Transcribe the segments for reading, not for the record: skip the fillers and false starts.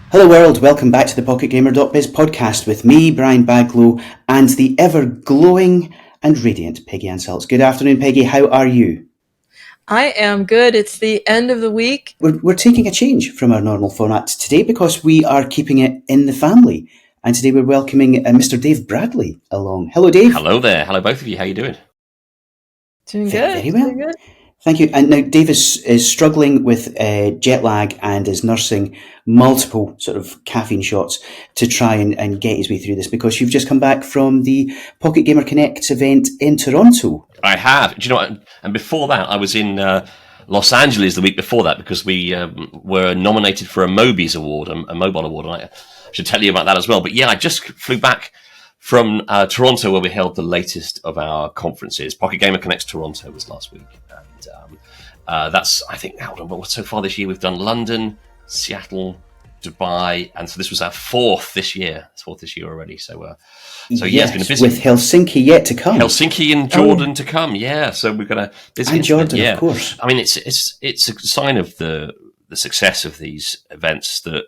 Hello world, welcome back to the PocketGamer.biz podcast with me, Brian Baglow, and the ever-glowing and radiant Peggy Ann. Good afternoon, Peggy. How are you? I am good. It's the end of the week. We're taking a change from our normal format today because we are keeping it in the family. And today we're welcoming Mr. Dave Bradley along. Hello, Dave. Hello there. Hello, both of you. How are you doing? Doing good. Very well. Doing good. Thank you. And now Dave is struggling with jet lag and is nursing multiple sort of caffeine shots to try and get his way through this because you've just come back from the Pocket Gamer Connect event in Toronto. I have. Do you know what? And before that, I was in Los Angeles the week before that because we were nominated for a MOBIES award, a mobile award. And I should tell you about that as well. But yeah, I just flew back from Toronto where we held the latest of our conferences. Pocket Gamer Connect Toronto was last week. And that's, I think, so far this year we've done London, Seattle, Dubai, and so this was our fourth this year. It's fourth this year already. So yeah, it's been a busy with Helsinki yet to come. Helsinki and Jordan to come. Yeah, so we've got a busy and Jordan, yeah. Of course. I mean, it's a sign of the success of these events that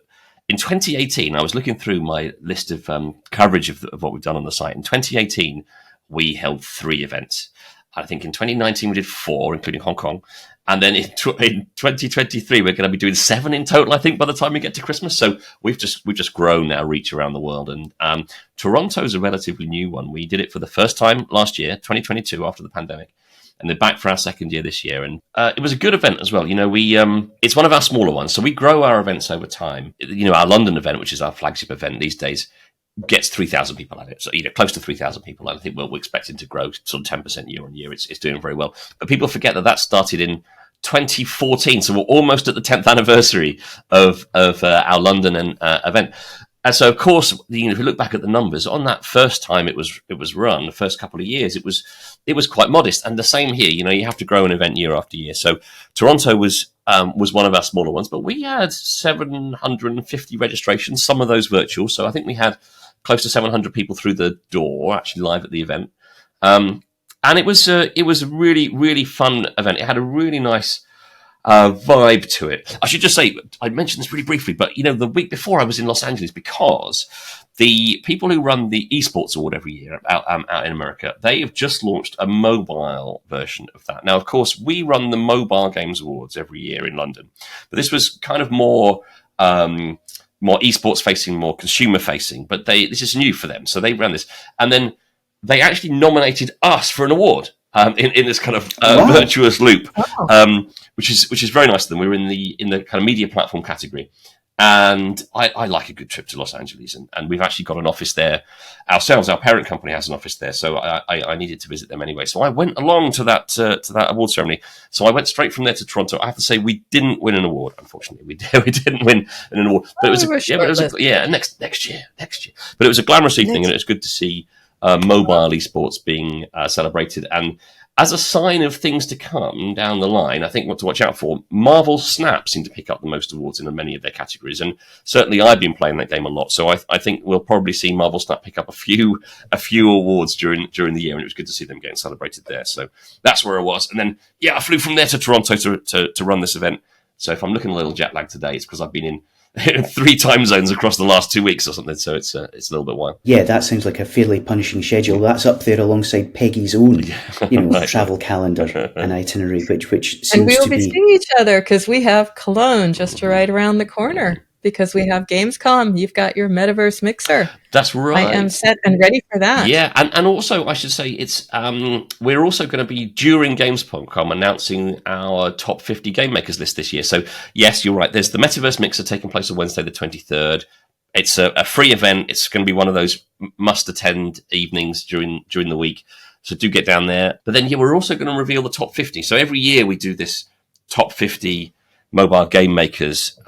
in 2018, I was looking through my list of coverage of what we've done on the site. In 2018, we held 3 events. I think in 2019 we did 4, including Hong Kong. And then in 2023, we're going to be doing 7 in total, I think, by the time we get to Christmas. So we've just grown our reach around the world. And Toronto's a relatively new one. We did it for the first time last year, 2022, after the pandemic. And they're back for our second year this year. And it was a good event as well. You know, it's one of our smaller ones. So we grow our events over time. You know, our London event, which is our flagship event these days, gets 3,000 people at it. So, close to 3,000 people. I think we're expecting to grow sort of 10% year on year. It's doing very well. But people forget that started in 2014. So we're almost at the 10th anniversary of our London event. And so, of course, if you look back at the numbers, on that first time it was run, the first couple of years, it was quite modest. And the same here, you have to grow an event year after year. So Toronto was one of our smaller ones, but we had 750 registrations, some of those virtual. So I think we had close to 700 people through the door, actually live at the event. And it was a really, really fun event. It had a really nice vibe to it. I should just say, I mentioned this really briefly, but the week before I was in Los Angeles because the people who run the esports award every year out in America, they have just launched a mobile version of that. Now, of course, we run the mobile games awards every year in London, but this was kind of more esports facing, more consumer facing, but this is new for them. So they ran this, and then they actually nominated us for an award. In this kind of virtuous loop, which is very nice of them. We were in the kind of media platform category, and I like a good trip to Los Angeles, and we've actually got an office there ourselves. Our parent company has an office there, so I needed to visit them anyway. So I went along to that award ceremony. So I went straight from there to Toronto. I have to say we didn't win an award, unfortunately. We didn't win an award, but it was next year. But it was a glamorous evening, and it was good to see mobile esports being celebrated. And as a sign of things to come down the line, I think what to watch out for, Marvel Snap seem to pick up the most awards in many of their categories. And certainly I've been playing that game a lot. So I think we'll probably see Marvel Snap pick up a few awards during the year. And it was good to see them getting celebrated there. So that's where I was. And then, I flew from there to Toronto to run this event. So if I'm looking a little jet lagged today, it's because I've been in 3 time zones across the last 2 weeks or something, so it's a little bit wild. Yeah, that sounds like a fairly punishing schedule. That's up there alongside Peggy's own, right. Travel calendar and itinerary, which seems to be. And we will be seeing each other because we have Cologne just right around the corner. Because we have Gamescom, you've got your Metaverse Mixer. That's right. I am set and ready for that. Yeah, and also I should say it's we're also going to be during Gamescom announcing our top 50 game makers list this year. So yes, you're right. There's the Metaverse Mixer taking place on Wednesday the 23rd. It's a free event. It's going to be one of those must-attend evenings during the week. So do get down there. But then we're also going to reveal the top 50. So every year we do this top 50 mobile game makers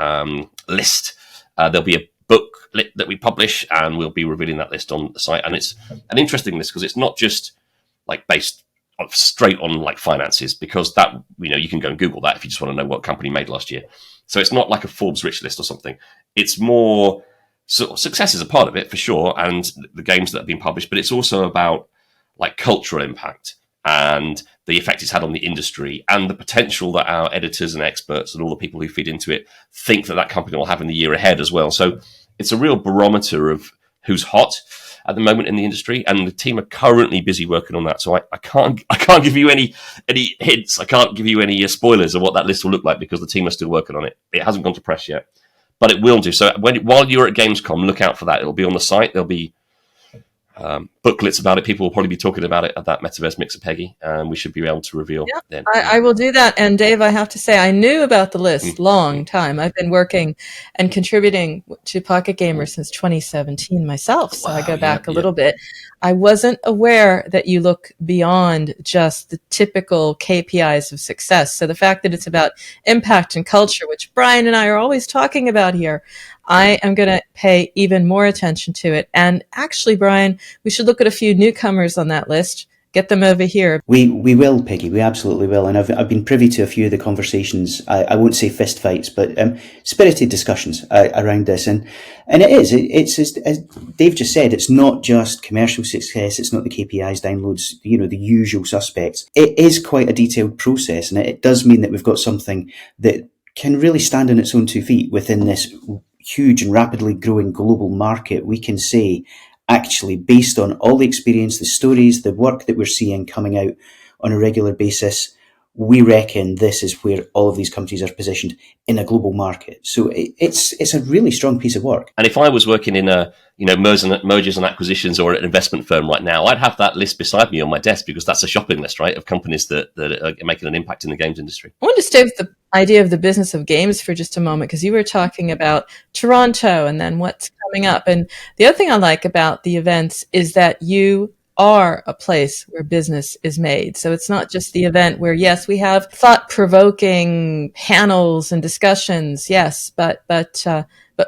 list. There'll be a book that we publish, and we'll be revealing that list on the site. And it's an interesting list because it's not just like based straight on like finances, because that you can go and Google that if you just want to know what company made last year. So it's not like a Forbes rich list or something. It's more sort of success is a part of it for sure, and the games that have been published, but it's also about like cultural impact and the effect it's had on the industry, and the potential that our editors and experts and all the people who feed into it think that company will have in the year ahead as well. So it's a real barometer of who's hot at the moment in the industry, and the team are currently busy working on that. So I can't give you any hints. I can't give you any spoilers of what that list will look like, because the team are still working on it. It hasn't gone to press yet, but it will do. So while you're at Gamescom, look out for that. It'll be on the site. There'll be booklets about it. People will probably be talking about it at that Metaverse Mixer, Peggy, and we should be able to reveal then. I will do that. And Dave, I have to say, I knew about the list long time. I've been working and contributing to Pocket Gamer since 2017 myself, so I go back a little bit. I wasn't aware that you look beyond just the typical KPIs of success. So the fact that it's about impact and culture, which Brian and I are always talking about here, I am going to pay even more attention to it. And actually, Brian, we should look at a few newcomers on that list. Get them over here. We will, Peggy. We absolutely will. And I've been privy to a few of the conversations. I won't say fist fights, but spirited discussions around this. And it's as Dave just said, it's not just commercial success. It's not the KPIs, downloads, the usual suspects. It is quite a detailed process, and it does mean that we've got something that can really stand on its own 2 feet within this huge and rapidly growing global market. We can say, actually, based on all the experience, the stories, the work that we're seeing coming out on a regular basis, we reckon this is where all of these companies are positioned in a global market. So it's a really strong piece of work. And if I was working in a mergers and acquisitions or an investment firm right now, I'd have that list beside me on my desk, because that's a shopping list, right, of companies that are making an impact in the games industry. I want to stay with the idea of the business of games for just a moment, because you were talking about Toronto and then what's coming up. And the other thing I like about the events is that you are a place where business is made. So it's not just the event where, yes, we have thought-provoking panels and discussions, yes, but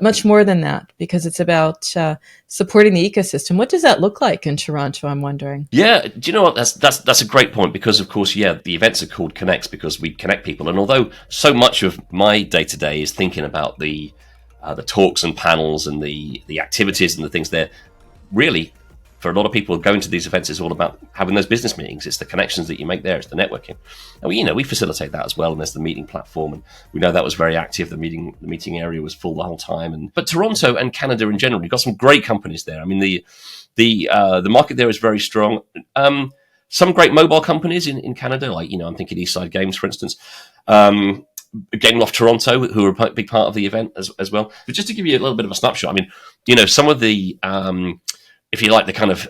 much more than that, because it's about supporting the ecosystem. What does that look like in Toronto, I'm wondering? Yeah, do you know what? That's a great point, because, of course, the events are called Connects because we connect people. And although so much of my day-to-day is thinking about the talks and panels and the activities and the things there, really, for a lot of people going to these events, it's all about having those business meetings. It's the connections that you make there. It's the networking. And we facilitate that as well. And there's the meeting platform, and we know that was very active. The meeting area was full the whole time. But Toronto and Canada in general, you've got some great companies there. I mean, the market there is very strong. Some great mobile companies in Canada, like I'm thinking Eastside Games, for instance. Gameloft Toronto, who are a big part of the event as well. But just to give you a little bit of a snapshot, I mean, some of the if you like, the kind of,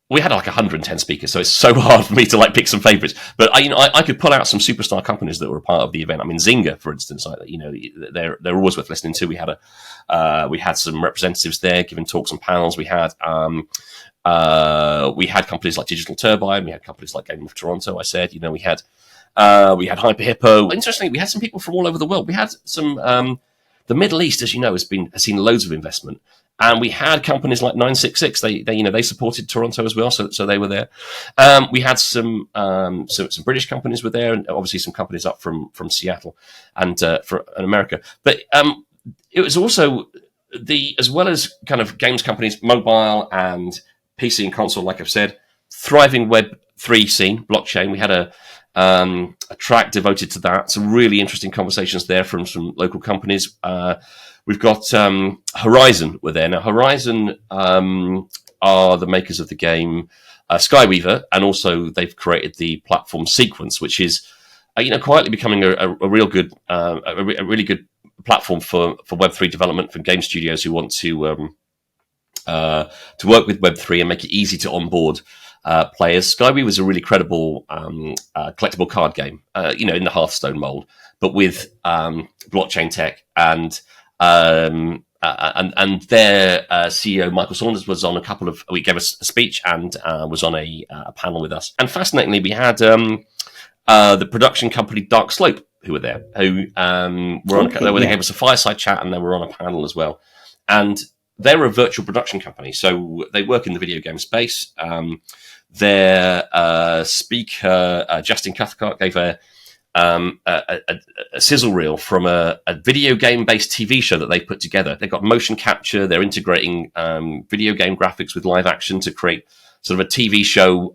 we had like 110 speakers, so it's so hard for me to pick some favorites. But I could pull out some superstar companies that were a part of the event. I mean, Zynga, for instance, they're always worth listening to. We had some representatives there giving talks and panels. We had companies like Digital Turbine. We had companies like Gameloft Toronto. I said, we had Hyper Hippo. Interestingly, we had some people from all over the world. We had some the Middle East, as you know, has seen loads of investment. And we had companies like 966. They supported Toronto as well, so they were there. We had some British companies were there, and obviously some companies up from Seattle and for America. But it was also as well as kind of games companies, mobile and PC and console, like I've said, thriving Web3 scene, blockchain. We had a track devoted to that. Some really interesting conversations there from some local companies. We've got Horizon were there. Now, Horizon are the makers of the game Skyweaver, and also they've created the platform Sequence, which is quietly becoming a really good platform for Web3 development, for game studios who want to work with Web3 and make it easy to onboard players. Skyweaver was a really credible collectible card game, in the Hearthstone mold, but with blockchain tech. And their CEO Michael Saunders was on we gave us a speech and was on a panel with us. And fascinatingly, we had the production company Dark Slope who were there, who they gave us a fireside chat, and they were on a panel as well. And they're a virtual production company, so they work in the video game space. Their speaker Justin Cathcart gave a sizzle reel from a video game-based TV show that they put together. They've got motion capture. They're integrating video game graphics with live action to create sort of a TV show,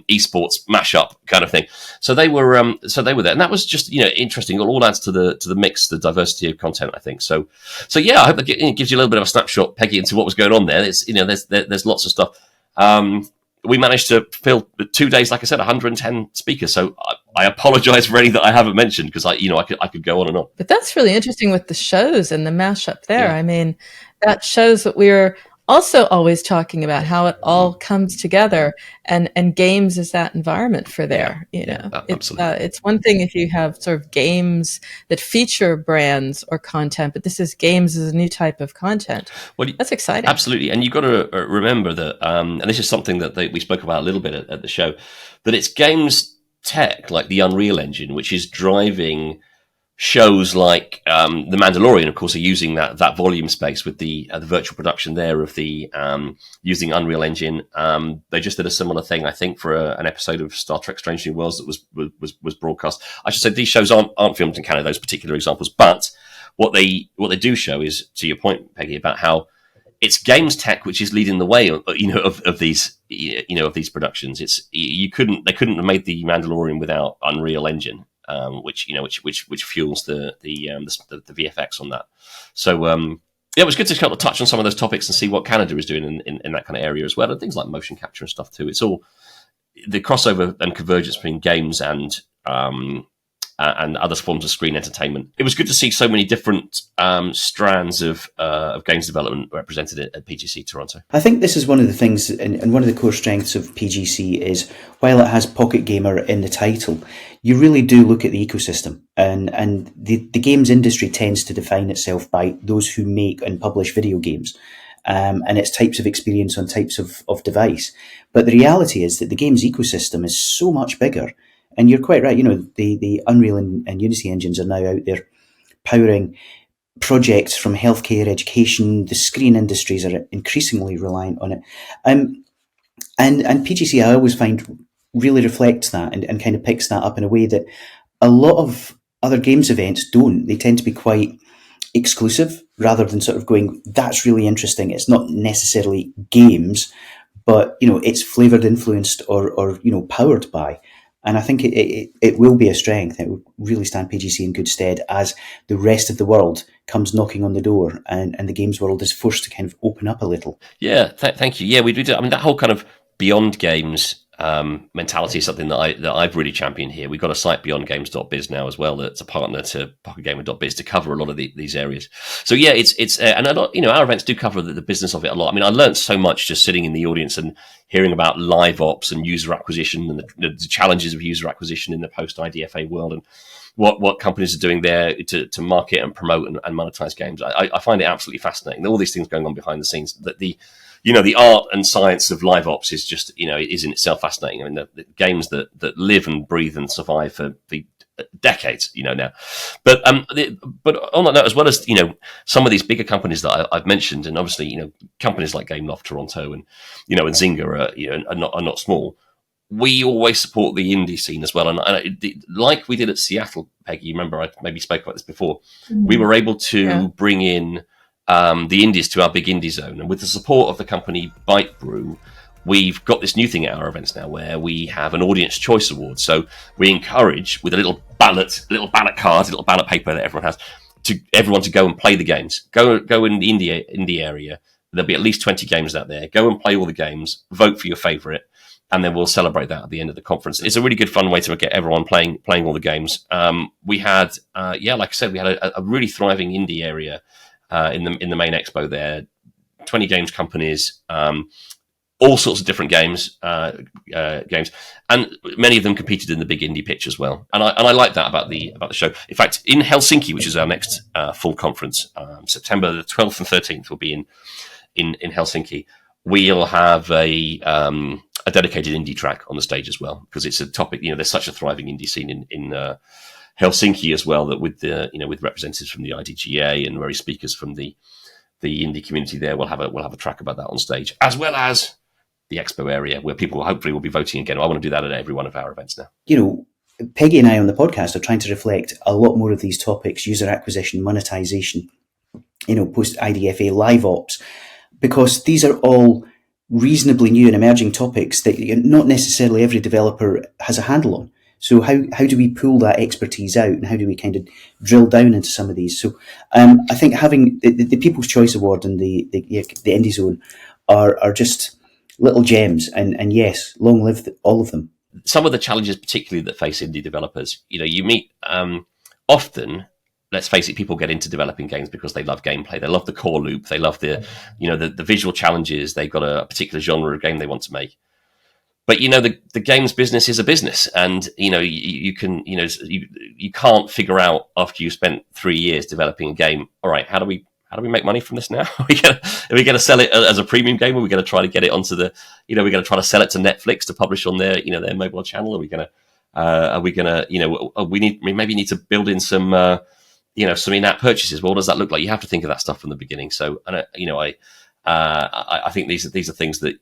esports mashup kind of thing. So they were there, and that was just interesting. It all adds to the mix, the diversity of content, I think. So yeah, I hope that gives you a little bit of a snapshot, Peggy, into what was going on there. It's there's lots of stuff. We managed to fill 2 days, like I said, 110 speakers. So I apologize for any that I haven't mentioned, because I could go on and on. But that's really interesting with the shows and the mashup there. Yeah. I mean, that shows what we're also always talking about, how it all comes together, and games is that environment for there. Absolutely. It's one thing if you have sort of games that feature brands or content, but this is games as a new type of content. Well, that's exciting. Absolutely. And you've got to remember that, and this is something that we spoke about a little bit at the show, that it's games tech like the Unreal Engine, which is driving shows like The Mandalorian, of course, are using that volume space with the virtual production there of the using Unreal Engine. They just did a similar thing, I think, for an episode of Star Trek: Strange New Worlds that was broadcast. I should say these shows aren't filmed in Canada, those particular examples, but what they do show is, to your point, Peggy, about how it's games tech which is leading the way, of these of these productions. They couldn't have made The Mandalorian without Unreal Engine. Which fuels the VFX on that. So it was good to kind of touch on some of those topics and see what Canada is doing in that kind of area as well, and things like motion capture and stuff too. It's all the crossover and convergence between games and other forms of screen entertainment. It was good to see so many different strands of games development represented at PGC Toronto. I think this is one of the things, and one of the core strengths of PGC is, while it has Pocket Gamer in the title, you really do look at the ecosystem, and the games industry tends to define itself by those who make and publish video games. And its types of experience on types of device. But the reality is that the games ecosystem is so much bigger. And you're quite right, the Unreal and Unity engines are now out there powering projects from healthcare, education. The screen industries are increasingly reliant on it. And PGC, I always find, really reflects that and kind of picks that up in a way that a lot of other games events don't. They tend to be quite exclusive, rather than sort of going, that's really interesting. It's not necessarily games, but it's flavored, influenced, or powered by. And I think it will be a strength. It will really stand PGC in good stead as the rest of the world comes knocking on the door, and the games world is forced to kind of open up a little. Yeah, thank you. Yeah, we do. I mean, that whole kind of beyond games mentality is something that I've really championed here. We've got a site, beyondgames.biz, now as well, that's a partner to pocketgamer.biz, to cover a lot of these areas. So yeah, it's and a lot, our events do cover the business of it a lot. I mean, I learned so much just sitting in the audience and hearing about live ops and user acquisition and the challenges of user acquisition in the post IDFA world, and what companies are doing there to market and promote and monetize games. I find it absolutely fascinating. All these things going on behind the scenes, that the art and science of live ops is just, is in itself fascinating. I mean, the games that live and breathe and survive for decades, now. But on that note, as well as, some of these bigger companies that I've mentioned, and obviously, companies like Gameloft Toronto and Zynga are not small. We always support the indie scene as well. And like we did at Seattle, Peggy, you remember I maybe spoke about this before, we were able to bring in the indies to our big indie zone. And with the support of the company Bite Brew, we've got this new thing at our events now where we have an audience choice award. So we encourage, with a little ballot card, a little ballot paper that everyone has, everyone to go and play the games. Go in the indie area. There'll be at least 20 games out there. Go and play all the games, vote for your favorite, and then we'll celebrate that at the end of the conference. It's a really good, fun way to get everyone playing all the games. We had, like I said, we had a really thriving indie area in the main expo there. 20 games companies, all sorts of different games, and many of them competed in the big indie pitch as well. And I like that about the show. In fact, in Helsinki, which is our next full conference, September the 12th and 13th, will be in Helsinki. We'll have a dedicated indie track on the stage as well, because it's a topic. There's such a thriving indie scene in Helsinki as well, that with representatives from the IDGA and various speakers from the indie community there, we'll have a track about that on stage, as well as the expo area where people hopefully will be voting again. I want to do that at every one of our events now. Peggy and I on the podcast are trying to reflect a lot more of these topics: user acquisition, monetization, post IDFA, live ops, because these are all reasonably new and emerging topics that not necessarily every developer has a handle on. So how do we pull that expertise out, and how do we kind of drill down into some of these? So I think having the People's Choice Award and the Indie Zone are just little gems, and yes, long live all of them. Some of the challenges, particularly that face indie developers, you meet often. Let's face it, people get into developing games because they love gameplay. They love the core loop. They love the visual challenges. They've got a particular genre of game they want to make. But the games business is a business, and you can't figure out after you spent 3 years developing a game. All right, how do we make money from this now? Are we going to sell it as a premium game? Are we going to try to get it onto the we're going to try to sell it to Netflix to publish on their their mobile channel? We maybe need to build in some some in-app purchases. Well, what does that look like? You have to think of that stuff from the beginning. So I think these are things that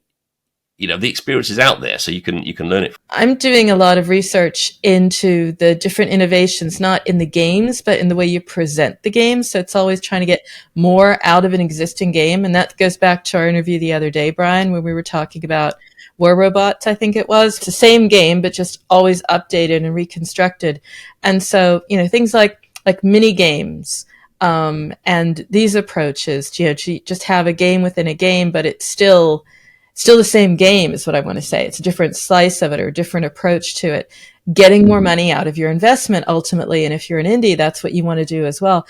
the experience is out there, so you can learn it. I'm doing a lot of research into the different innovations, not in the games, but in the way you present the game. So it's always trying to get more out of an existing game. And that goes back to our interview the other day, Brian, when we were talking about War Robots, I think it was. It's the same game, but just always updated and reconstructed. And so, things like mini games, and these approaches, to just have a game within a game, but it's still the same game is what I want to say. It's a different slice of it or a different approach to it, getting more money out of your investment ultimately. And if you're an indie, that's what you want to do as well.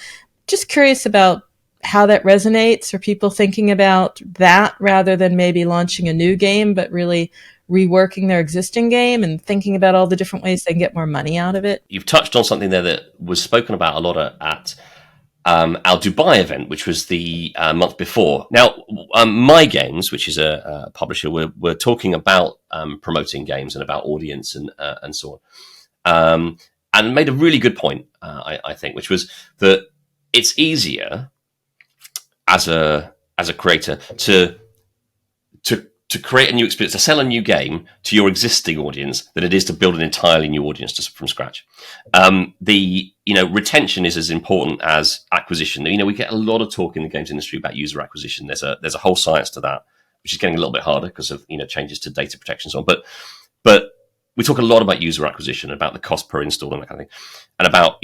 Just curious about how that resonates. Are people thinking about that rather than maybe launching a new game, but really reworking their existing game and thinking about all the different ways they can get more money out of it? You've touched on something there that was spoken about a lot at our Dubai event, which was the month before. Now, My Games, which is a publisher, we're talking about promoting games and about audience and so on, and made a really good point, I think, which was that it's easier as a creator to create a new experience, to sell a new game to your existing audience than it is to build an entirely new audience from scratch. Retention is as important as acquisition. We get a lot of talk in the games industry about user acquisition. There's a whole science to that, which is getting a little bit harder because of changes to data protection and so on. But we talk a lot about user acquisition, about the cost per install and that kind of thing, and about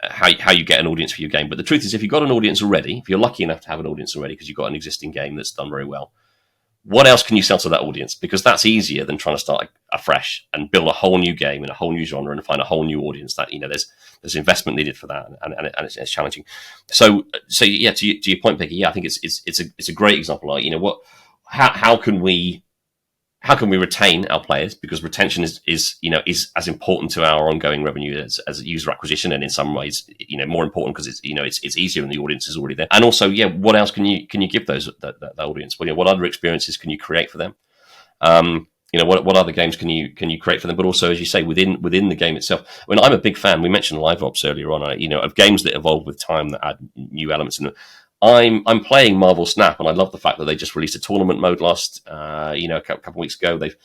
how you get an audience for your game. But the truth is, if you've got an audience already, if you're lucky enough to have an audience already because you've got an existing game that's done very well, what else can you sell to that audience? Because that's easier than trying to start afresh and build a whole new game in a whole new genre and find a whole new audience. That there's investment needed for that, and it's challenging. So yeah, to your point, Peggy, yeah, I think it's a great example. How can we retain our players? Because retention is as important to our ongoing revenue as user acquisition, and in some ways, more important because it's easier and the audience is already there. And also, yeah, what else can you give that audience? Well, what other experiences can you create for them? What other games can you create for them? But also, as you say, within the game itself. I mean, I'm a big fan. We mentioned live ops earlier on. Of games that evolve with time that add new elements in them. I'm playing Marvel Snap, and I love the fact that they just released a tournament mode last, a couple of weeks ago. They've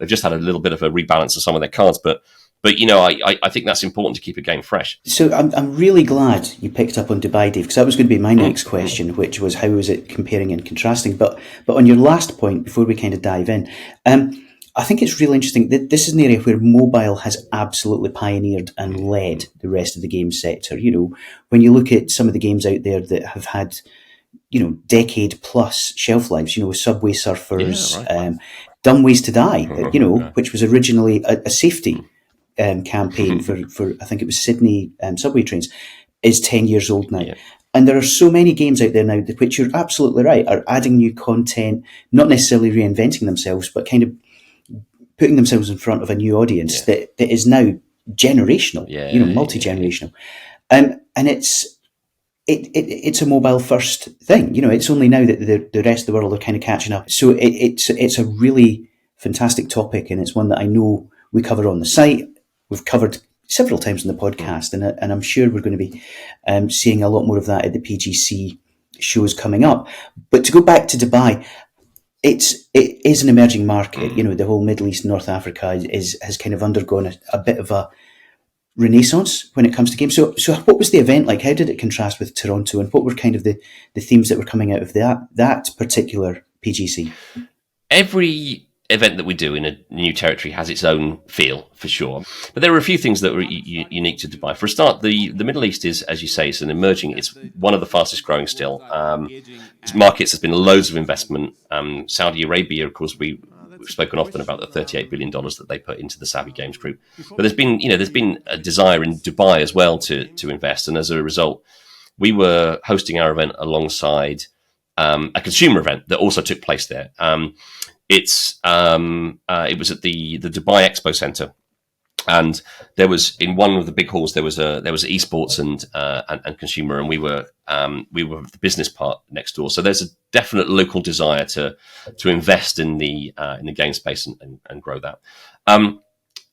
just had a little bit of a rebalance of some of their cards, but I think that's important to keep a game fresh. So I'm really glad you picked up on Dubai, Dave, because that was going to be my next question, which was how is it comparing and contrasting? But on your last point, before we kind of dive in, I think it's really interesting that this is an area where mobile has absolutely pioneered and led the rest of the game sector. When you look at some of the games out there that have had, decade plus shelf lives, Subway Surfers, yeah, right. Dumb Ways to Die, which was originally a safety campaign for I think it was Sydney subway trains, is 10 years old now. Yeah. And there are so many games out there now, which you're absolutely right, are adding new content, not necessarily reinventing themselves, but kind of putting themselves in front of a new audience that is now generational, multi-generational. And it's a mobile first thing. It's only now that the rest of the world are kind of catching up. So it's a really fantastic topic, and it's one that I know we cover on the site. We've covered several times in the podcast, and I'm sure we're going to be seeing a lot more of that at the PGC shows coming up. But to go back to Dubai, it is an emerging market. The whole Middle East, North Africa has kind of undergone a bit of a renaissance when it comes to games. So what was the event like? How did it contrast with Toronto, and what were kind of the themes that were coming out of that particular PGC? every event that we do in a new territory has its own feel, for sure. But there are a few things that are unique to Dubai. For a start, the Middle East is, as you say, it's one of the fastest growing still. Its markets, there's been loads of investment. Saudi Arabia, of course, we've spoken often about the $38 billion that they put into the Savvy Games Group. But there's been a desire in Dubai as well to invest. And as a result, we were hosting our event alongside a consumer event that also took place there. It was at the Dubai Expo Center, and there was, in one of the big halls, there was esports and consumer, and we were the business part next door. So there's a definite local desire to invest in the game space and grow that. And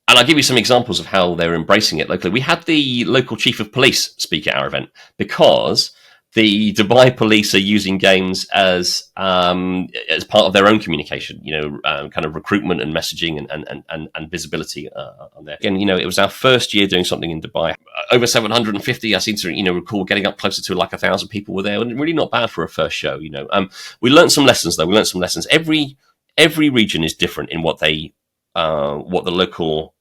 I'll give you some examples of how they're embracing it locally. We had the local chief of police speak at our event because the Dubai police are using games as part of their own communication, kind of recruitment and messaging and visibility on there. And, it was our first year doing something in Dubai. Over 750, I seem to, recall getting up closer to like 1,000 people were there, and really not bad for a first show, We learned some lessons, though. Every region is different in what the local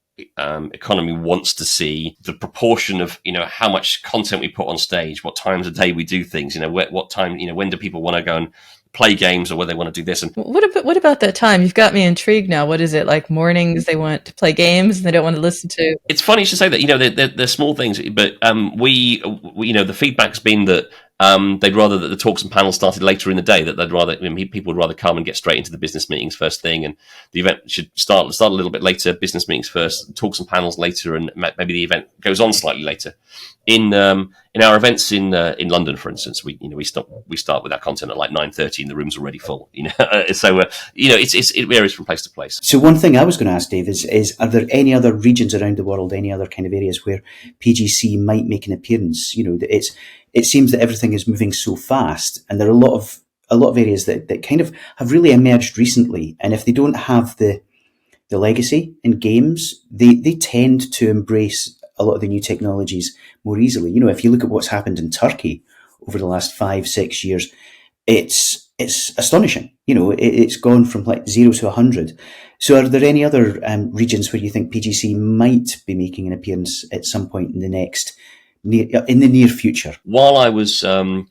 economy wants to see, the proportion of how much content we put on stage, what times of day we do things, what time, when do people want to go and play games, or whether they want to do this. And what about that time? You've got me intrigued now. What is it, like mornings they want to play games and they don't want to listen to? It's funny you should say that. They're small things, but we the feedback's been that they'd rather that the talks and panels started later in the day. That people would rather come and get straight into the business meetings first thing, and the event should start a little bit later. Business meetings first, talks and panels later, and maybe the event goes on slightly later. In our events in London, for instance, we start with our content at like 9:30, and the room's already full. So it varies from place to place. So one thing I was going to ask, Dave, is are there any other regions around the world, any other kind of areas where PGC might make an appearance? It seems that everything is moving so fast, and there are a lot of areas that kind of have really emerged recently. And if they don't have the legacy in games, they tend to embrace a lot of the new technologies more easily. If you look at what's happened in Turkey over the last 5-6 years, it's astonishing. It's gone from like 0 to 100. So are there any other regions where you think PGC might be making an appearance at some point in the near future? While I was in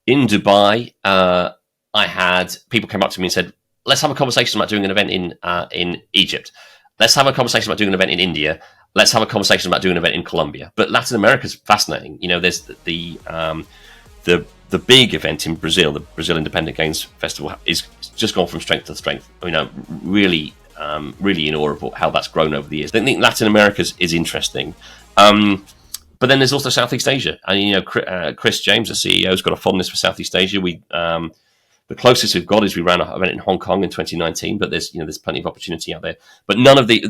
Dubai, I had people come up to me and said, let's have a conversation about doing an event in Egypt. Let's have a conversation about doing an event in India. Let's have a conversation about doing an event in Colombia. But Latin America is fascinating. There's the big event in Brazil, the Brazil Independent Games Festival, is just gone from strength to strength. Really in awe of how that's grown over the years. I think Latin America is interesting. But then there's also Southeast Asia. And, Chris James, the CEO, has got a fondness for Southeast Asia. The closest we've got is we ran an event in Hong Kong in 2019, but there's plenty of opportunity out there. But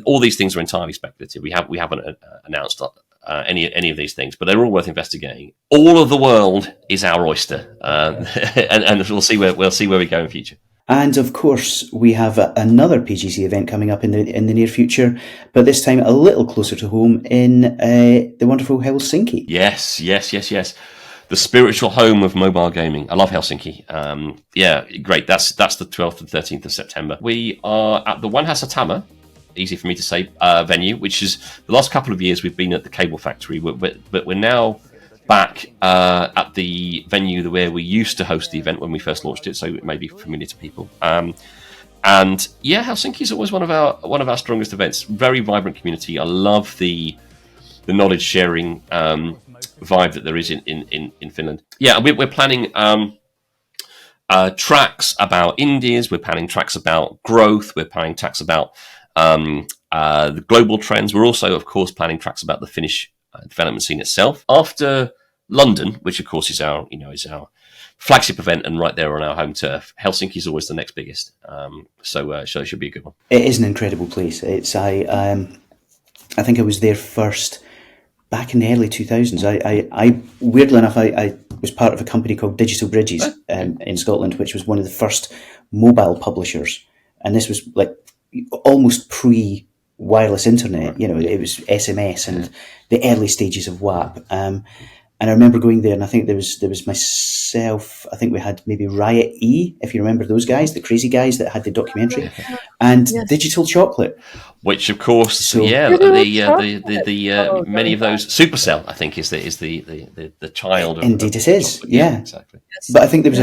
all these things are entirely speculative. We haven't announced any of these things, but they're all worth investigating. All of the world is our oyster, and we'll see where we go in future. And of course, we have another PGC event coming up in the near future, but this time a little closer to home in the wonderful Helsinki. Yes. The spiritual home of mobile gaming. I love Helsinki. Great. That's the 12th and 13th of September. We are at the Vanhasatama, easy for me to say, venue, which is the last couple of years we've been at the Cable Factory, but we're now back at the venue where we used to host the event when we first launched it, so it may be familiar to people. Helsinki is always one of our strongest events. Very vibrant community. I love the knowledge sharing vibe that there is in Finland. Yeah, we're planning tracks about indies. We're planning tracks about growth. We're planning tracks about the global trends. We're also, of course, planning tracks about the Finnish development scene itself. After London, which of course is our flagship event and right there on our home turf, Helsinki is always the next biggest. So it should be a good one. It is an incredible place. I think I was there first back in the early 2000s. I weirdly enough, I was part of a company called Digital Bridges in Scotland, which was one of the first mobile publishers. And this was like almost pre-wireless internet. It was SMS and the early stages of WAP. And I remember going there, and I think there was myself. I think we had maybe Riot E, if you remember those guys, the crazy guys that had the documentary, and Digital Chocolate. Which, of course, So many of those Supercell, I think, is the child of. Indeed, it is. Yeah, exactly. But I think there was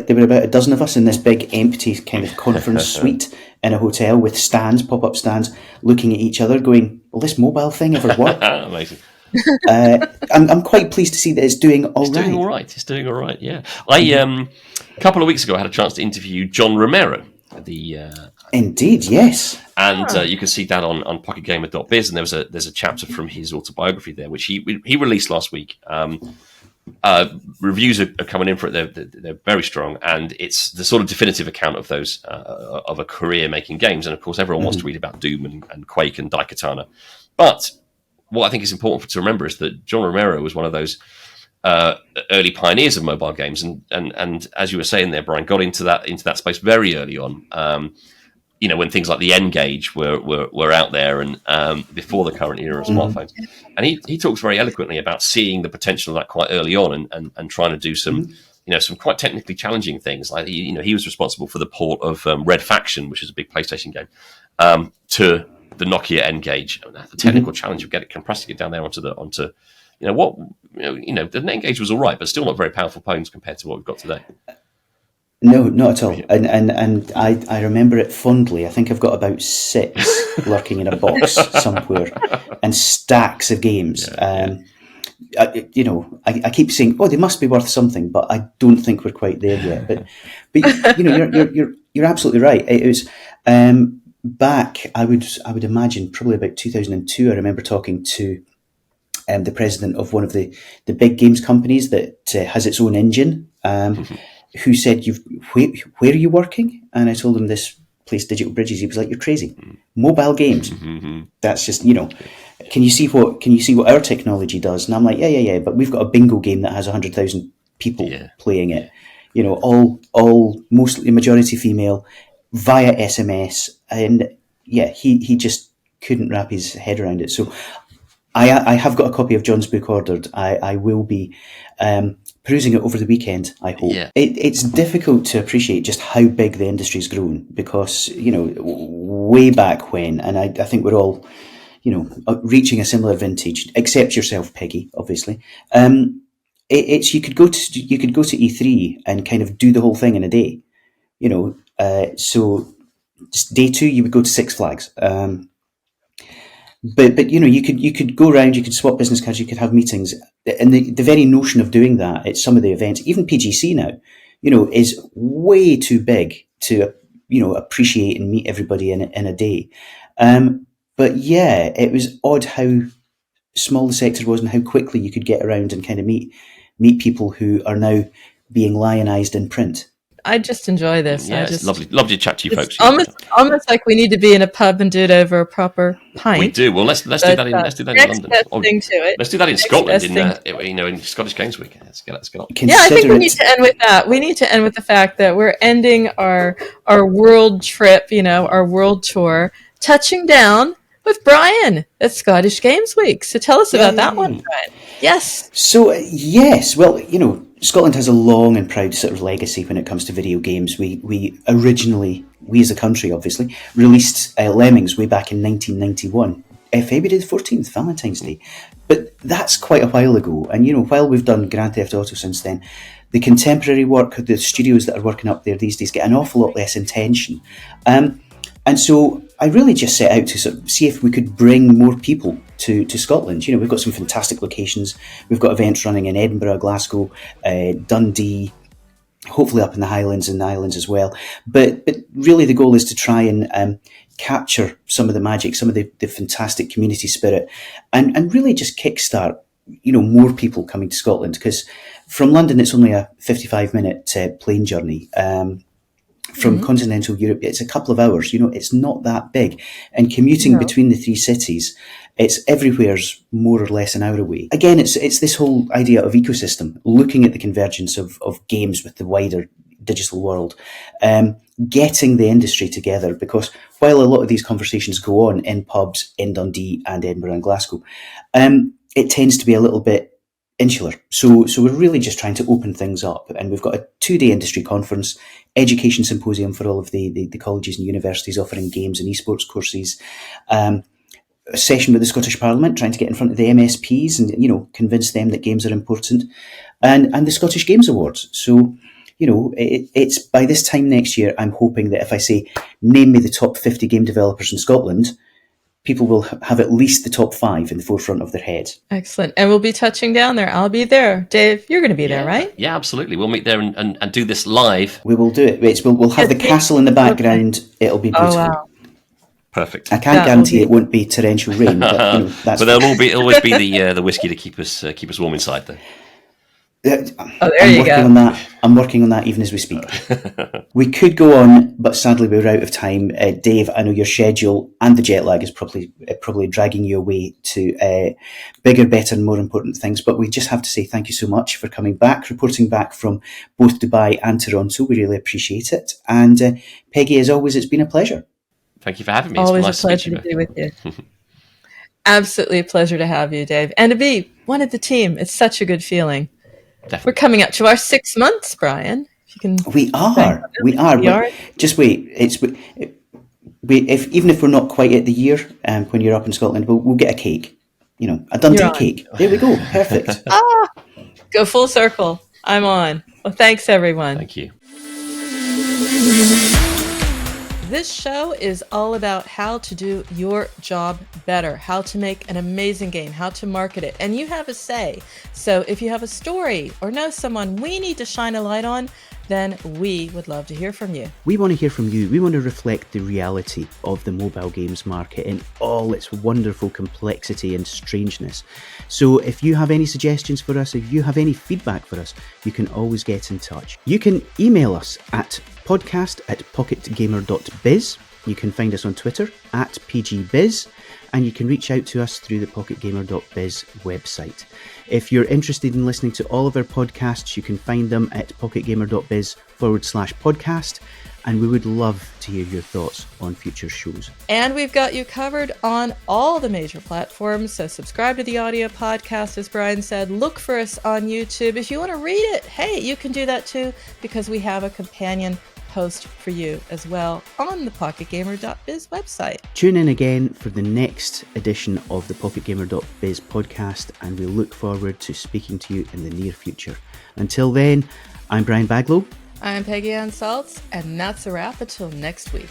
there were about a dozen of us in this big empty kind of conference suite in a hotel with stands, pop-up stands, looking at each other, going, "Will this mobile thing ever work?" Amazing. I'm quite pleased to see that it's doing all right. It's doing all right. Yeah, a couple of weeks ago I had a chance to interview John Romero. Indeed, yes. And you can see that on pocketgamer.biz, and there's a chapter from his autobiography there, which he released last week. Reviews are coming in for it; they're very strong, and it's the sort of definitive account of those of a career making games. And of course, everyone wants to read about Doom and Quake and Daikatana. But what I think is important to remember is that John Romero was one of those early pioneers of mobile games, and as you were saying there, Brian, got into that space very early on. When things like the N-Gage were out there, and before the current era of smartphones, and he talks very eloquently about seeing the potential of that quite early on, and trying to do some some quite technically challenging things. Like he was responsible for the port of Red Faction, which is a big PlayStation game, to the Nokia N-Gage. The technical challenge of compressing it down there onto the N-Gage was all right, but still not very powerful phones compared to what we've got today. No, not at all. And I remember it fondly. I think I've got about 6 lurking in a box somewhere, and stacks of games. I keep saying, "Oh, they must be worth something," but I don't think we're quite there yet. But you're absolutely right. It was back. I would imagine probably about 2002. I remember talking to the president of one of the big games companies that has its own engine. Who said, where are you working? And I told him this place, Digital Bridges. He was like, "You're crazy. Mobile games. That's just, can you see what our technology does?" And I'm like, yeah. But we've got a bingo game that has 100,000 people playing it. All mostly majority female via SMS. And he just couldn't wrap his head around it. So I have got a copy of John's book ordered. I will be perusing it over the weekend, I hope. Yeah. It's difficult to appreciate just how big the industry's grown, because, way back when, and I think we're all, reaching a similar vintage, except yourself, Peggy, obviously. It's you could go to E3 and kind of do the whole thing in a day, so just day 2 you would go to Six Flags. But you could go around, you could swap business cards, you could have meetings, and the very notion of doing that at some of the events, even PGC now, is way too big to appreciate and meet everybody in a day. But yeah, it was odd how small the sector was and how quickly you could get around and kind of meet people who are now being lionized in print. I just enjoy this. Yeah, it's lovely to chat to you folks. Almost like we need to be in a pub and do it over a proper pint. We do. Well, let's do that in London. Let's do that in Scotland in Scottish Games Week. Let's get on. Yeah, I think we need to end with that. We need to end with the fact that we're ending our world trip, our world tour, touching down with Brian at Scottish Games Week. So tell us about that one, Brian. Yes. So yes, well, Scotland has a long and proud sort of legacy when it comes to video games. We originally, as a country, obviously, released Lemmings way back in 1991, February the 14th, Valentine's Day. But that's quite a while ago. And, while we've done Grand Theft Auto since then, the contemporary work, the studios that are working up there these days get an awful lot less attention. And so I really just set out to sort of see if we could bring more people to Scotland. We've got some fantastic locations. We've got events running in Edinburgh, Glasgow, Dundee, hopefully up in the Highlands and the Islands as well. But really the goal is to try and capture some of the magic, some of the fantastic community spirit, and really just kickstart, more people coming to Scotland, because from London it's only a 55-minute plane journey. From continental Europe, it's a couple of hours. It's not that big. And commuting between the 3 cities, it's everywhere's more or less an hour away. Again, it's this whole idea of ecosystem, looking at the convergence of games with the wider digital world, getting the industry together, because while a lot of these conversations go on in pubs in Dundee and Edinburgh and Glasgow, it tends to be a little bit insular. So we're really just trying to open things up. And we've got a 2-day industry conference, education symposium for all of the colleges and universities offering games and esports courses, a session with the Scottish Parliament, trying to get in front of the MSPs and, convince them that games are important, and the Scottish Games Awards. So, it's by this time next year, I'm hoping that if I say, name me the top 50 game developers in Scotland, people will have at least the top 5 in the forefront of their head. Excellent. And we'll be touching down there. I'll be there. Dave, you're going to be there, right? Yeah, absolutely. We'll meet there and do this live. We will do it. We'll have the castle in the background. It'll be beautiful. Oh, wow. Perfect. I can't guarantee it won't be torrential rain, but that's. But there'll always be the whiskey to keep us warm inside, though. I'm working on that even as we speak. We could go on, but sadly we're out of time. Dave, I know your schedule and the jet lag is probably dragging you away to bigger, better, and more important things. But we just have to say thank you so much for coming back, reporting back from both Dubai and Toronto. We really appreciate it. And Peggy, as always, it's been a pleasure. Thank you for having me. Always it's a pleasure to be with you. Absolutely a pleasure to have you, Dave, and to be one of the team. It's such a good feeling. Definitely. We're coming up to our 6 months, Brian. If you can, we are. Just wait. Even if we're not quite at the year, when you're up in Scotland, we'll get a cake. A Dundee cake. There we go. Perfect. Go full circle. I'm on. Well, thanks, everyone. Thank you. This show is all about how to do your job better, how to make an amazing game, how to market it, and you have a say. So if you have a story or know someone we need to shine a light on, then we would love to hear from you. We want to hear from you. We want to reflect the reality of the mobile games market in all its wonderful complexity and strangeness. So if you have any suggestions for us, if you have any feedback for us, you can always get in touch. You can email us at podcast@pocketgamer.biz. You can find us on Twitter @PG.biz, and you can reach out to us through the pocketgamer.biz website. If you're interested in listening to all of our podcasts, you can find them at pocketgamer.biz/podcast, and we would love to hear your thoughts on future shows. And we've got you covered on all the major platforms, so subscribe to the audio podcast, as Brian said. Look for us on YouTube. If you want to read it, hey, you can do that too, because we have a companion post for you as well on the pocketgamer.biz website. Tune in again for the next edition of the pocketgamer.biz podcast, and we look forward to speaking to you in the near future. Until then, I'm Brian Baglow. I'm Peggy Ann Saltz, and that's a wrap until next week.